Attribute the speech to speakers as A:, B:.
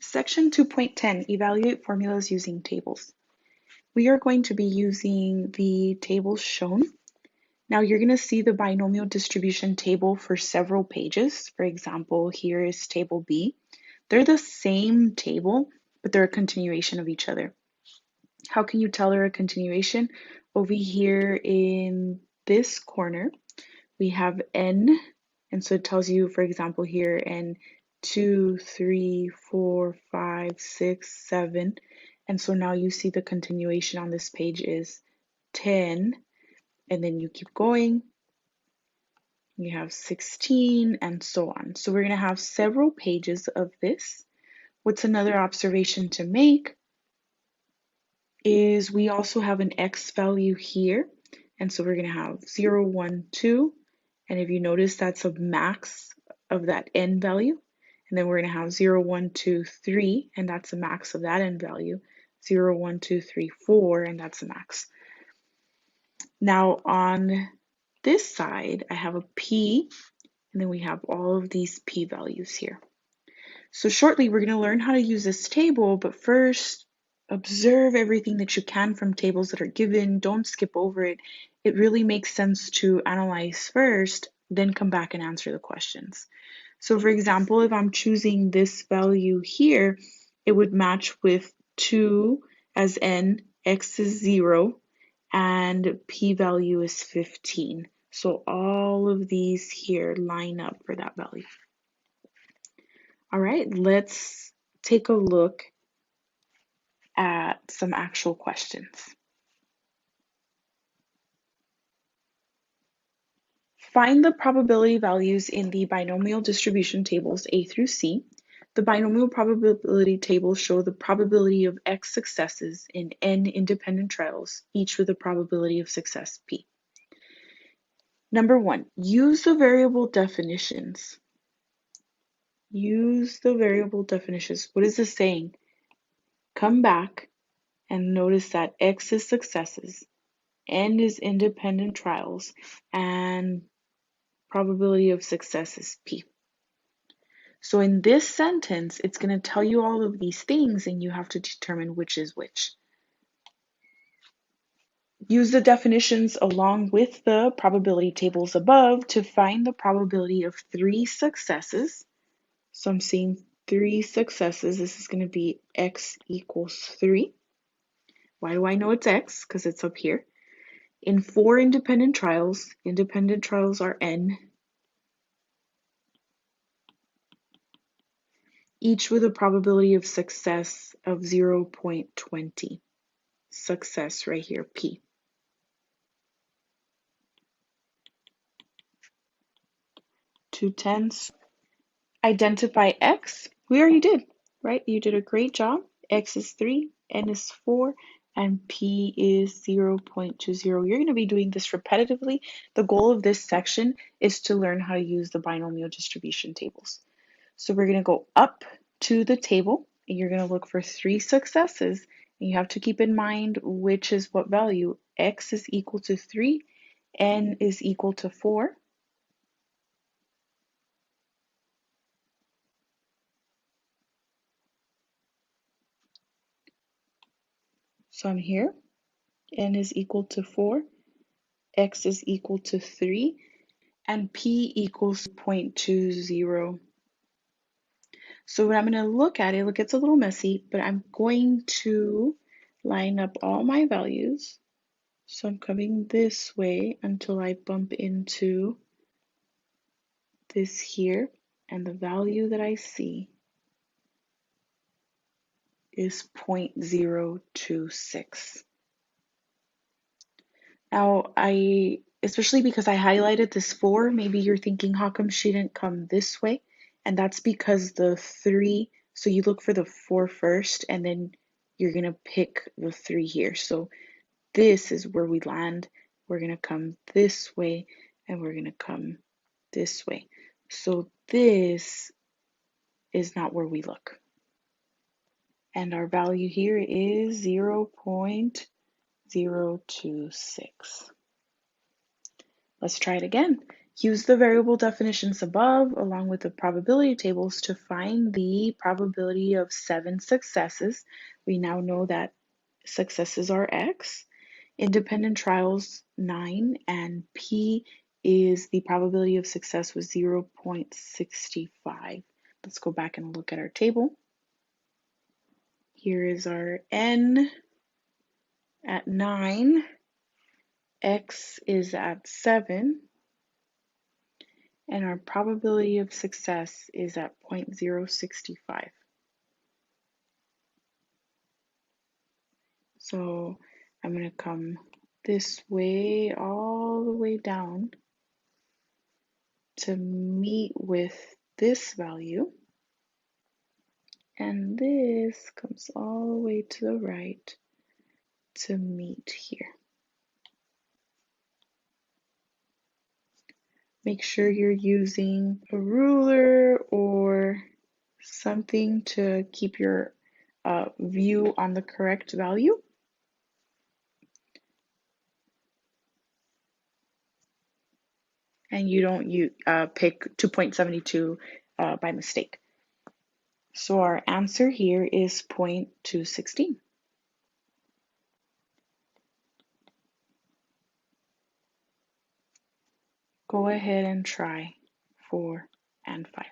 A: Section 2.10, Evaluate Formulas Using Tables. We are going to be using the tables shown. Now you're going to see the binomial distribution table for several pages. For example, here is table B. They're the same table, but they're a continuation of each other. How can you tell they're a continuation? Over here in this corner, we have n, and so it tells you, for example, here n 2, 3, 4, 5, 6, 7. And so now you see the continuation on this page is 10, and then you keep going. You have 16 and so on. So we're going to have several pages of this. What's another observation to make is we also have an x value here. And so we're going to have 0, 1, 2. And if you notice, that's a max of that n value. And then we're going to have 0, 1, 2, 3, and that's a max of that n value. 0, 1, 2, 3, 4, and that's a max. Now on this side, I have a p, and then we have all of these p values here. So shortly, we're going to learn how to use this table, but first, observe everything that you can from tables that are given. Don't skip over it. It really makes sense to analyze first, then come back and answer the questions. So for example, if I'm choosing this value here, it would match with 2 as n, x is 0, and p value is 15. So all of these here line up for that value. All right, let's take a look at some actual questions. Find the probability values in the binomial distribution tables A through C. The binomial probability tables show the probability of X successes in N independent trials, each with a probability of success P. Number 1, use the variable definitions. Use the variable definitions. What is this saying? Come back and notice that X is successes, N is independent trials, and probability of success is P. So in this sentence, it's going to tell you all of these things and you have to determine which is which. Use the definitions along with the probability tables above to find the probability of 3 successes. So I'm seeing 3 successes. This is going to be X equals 3. Why do I know it's X? Because it's up here. In 4 independent trials are N, each with a probability of success of 0.20. Success right here, P. 2/10. Identify X. We already did, right? You did a great job. X is 3, N is 4, and P is 0.20. You're going to be doing this repetitively. The goal of this section is to learn how to use the binomial distribution tables. So we're going to go up to the table, and you're going to look for 3 successes. And you have to keep in mind which is what value. X is equal to 3, N is equal to 4. So I'm here. N is equal to 4, X is equal to 3, and P equals 0.20. So when I'm going to look at it, it gets a little messy, but I'm going to line up all my values. So I'm coming this way until I bump into this here, and the value that I see is 0.026. Now, especially because I highlighted this 4, maybe you're thinking, how come she didn't come this way? And that's because the 3, so you look for the 4 first, and then you're going to pick the 3 here. So this is where we land. We're going to come this way, and we're going to come this way. So this is not where we look. And our value here is 0.026. Let's try it again. Use the variable definitions above along with the probability tables to find the probability of 7 successes. We now know that successes are X, independent trials 9, and P is the probability of success was 0.65. Let's go back and look at our table. Here is our N at 9, X is at 7, and our probability of success is at 0.065. So I'm going to come this way all the way down to meet with this value, and this comes all the way to the right to meet here. Make sure you're using a ruler or something to keep your view on the correct value. And you don't pick 2.72 by mistake. So our answer here is 0.216. Go ahead and try 4 and 5.